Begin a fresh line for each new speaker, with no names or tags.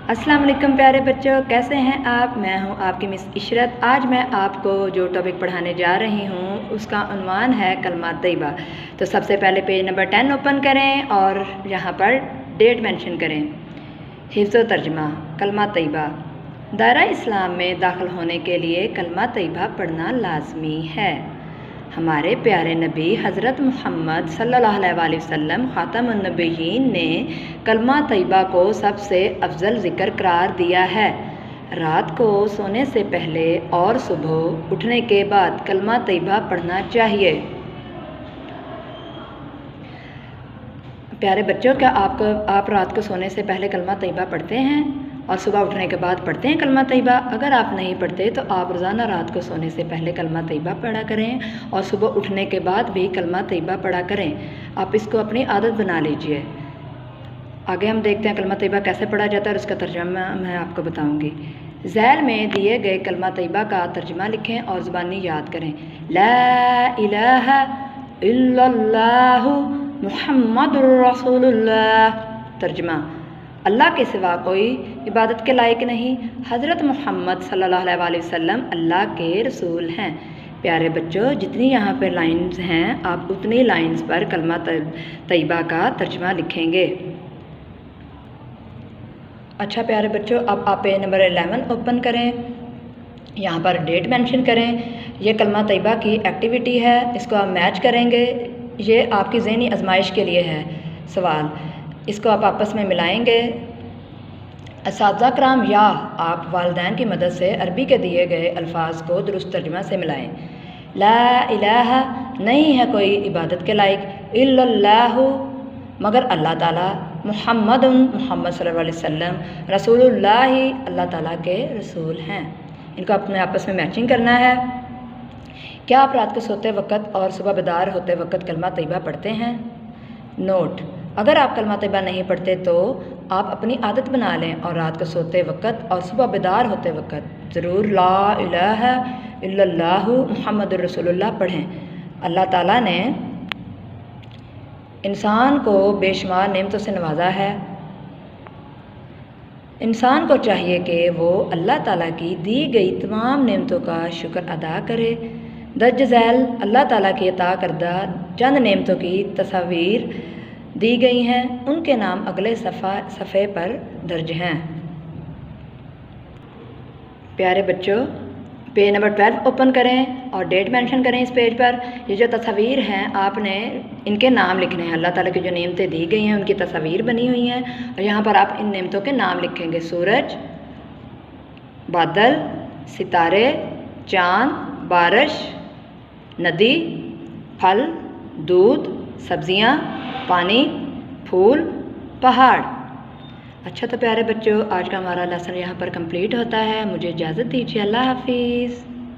अस्सलाम वालेकुम प्यारे बच्चों, कैसे हैं आप। मैं हूं आपकी मिस इशरत। आज मैं आपको जो टॉपिक पढ़ाने जा रही हूं उसका उन्वान है कलमा तैयबा। तो सबसे पहले पेज नंबर 10 ओपन करें और यहाँ पर डेट मेंशन करें। हिफ्ज़ व तर्जमा कलमा तैयबा। दायरा इस्लाम में दाखिल होने के लिए कलमा तैयबा पढ़ना लाजमी है। हमारे प्यारे नबी हज़रत मोहम्मद सल्लल्लाहु अलैहि वसल्लम ख़ातमुन नबिय्यीन ने कलमा तैयबा को सबसे अफजल ज़िक्र करार दिया है। रात को सोने से पहले और सुबह उठने के बाद कलमा तैयबा पढ़ना चाहिए। प्यारे बच्चों, क्या आप रात को सोने से पहले कलमा तैयबा पढ़ते हैं और सुबह उठने के बाद पढ़ते हैं कलमा तैयबा? अगर आप नहीं पढ़ते तो आप रोज़ाना रात को सोने से पहले कलमा तैयबा पढ़ा करें और सुबह उठने के बाद भी कलमा तैयबा पढ़ा करें। आप इसको अपनी आदत बना लीजिए। आगे हम देखते हैं कलमा तैयबा कैसे पढ़ा जाता है और उसका तर्जुमा मैं आपको बताऊँगी। ज़ैल में दिए गए कलमा तैयबा का तर्जुमा लिखें और ज़ुबानी याद करें। ला इलाहा इल्लल्लाहु मुहम्मदुर रसूलुल्लाह। तर्जुमा, अल्लाह के सिवा कोई इबादत के लायक नहीं, हज़रत मोहम्मद सल्लल्लाहु अलैहि वसल्लम अल्लाह के रसूल हैं। प्यारे बच्चों, जितनी यहाँ पर लाइन्स हैं आप उतनी लाइन्स पर कलमा तैयबा का तर्जुमा लिखेंगे। अच्छा प्यारे बच्चों, अब आप पेज नंबर 11 ओपन करें। यहाँ पर डेट मेंशन करें। ये कलमा तैयबा की एक्टिविटी है, इसको आप मैच करेंगे। ये आपकी ज़हनी आजमाइश के लिए है सवाल। इसको आप आपस में मिलाएंगे। असातिज़ा कराम या आप वालिदैन की मदद से अरबी के दिए गए अल्फाज को दुरुस्त तर्जुमा से मिलाएं। ला इलाहा, नहीं है कोई इबादत के लायक, इल्लल्लाहु, मगर अल्लाह ताला, मोहम्मद सल्लल्लाहु अलैहि वसल्लम, रसूलुल्लाह, अल्लाह ताला के रसूल हैं। इनको अपने आपस में मैचिंग करना है। क्या आप रात को सोते वक्त और सुबह बेदार होते वक्त कलमा तैयबा पढ़ते हैं? नोट, अगर आप कलमा तैयबा नहीं पढ़ते तो आप अपनी आदत बना लें और रात को सोते वक्त और सुबह बेदार होते वक्त ज़रूर ला इलाहा इल्लल्लाहु मुहम्मदुर रसूलुल्लाह पढ़ें। अल्लाह ताला ने इंसान को बेशुमार नेमतों से नवाजा है। इंसान को चाहिए कि वो अल्लाह ताला की दी गई तमाम नेमतों का शुक्र अदा करे। दर्ज झैल अल्लाह ताला की अता करदा चंद नेमतों की तस्वीर दी गई हैं, उनके नाम अगले सफ़े पर दर्ज हैं। प्यारे बच्चों, पेज नंबर 12 ओपन करें और डेट मेंशन करें इस पेज पर। ये जो तस्वीर हैं आपने इनके नाम लिखने हैं। अल्लाह ताला की जो नेमतें दी गई हैं उनकी तस्वीर बनी हुई हैं और यहाँ पर आप इन नेमतों के नाम लिखेंगे। सूरज, बादल, सितारे, चाँद, बारिश, नदी, फल, दूध, सब्जियाँ, पानी, फूल, पहाड़। अच्छा तो प्यारे बच्चों, आज का हमारा लेसन यहाँ पर कंप्लीट होता है। मुझे इजाज़त दीजिए। अल्लाह हाफिज़।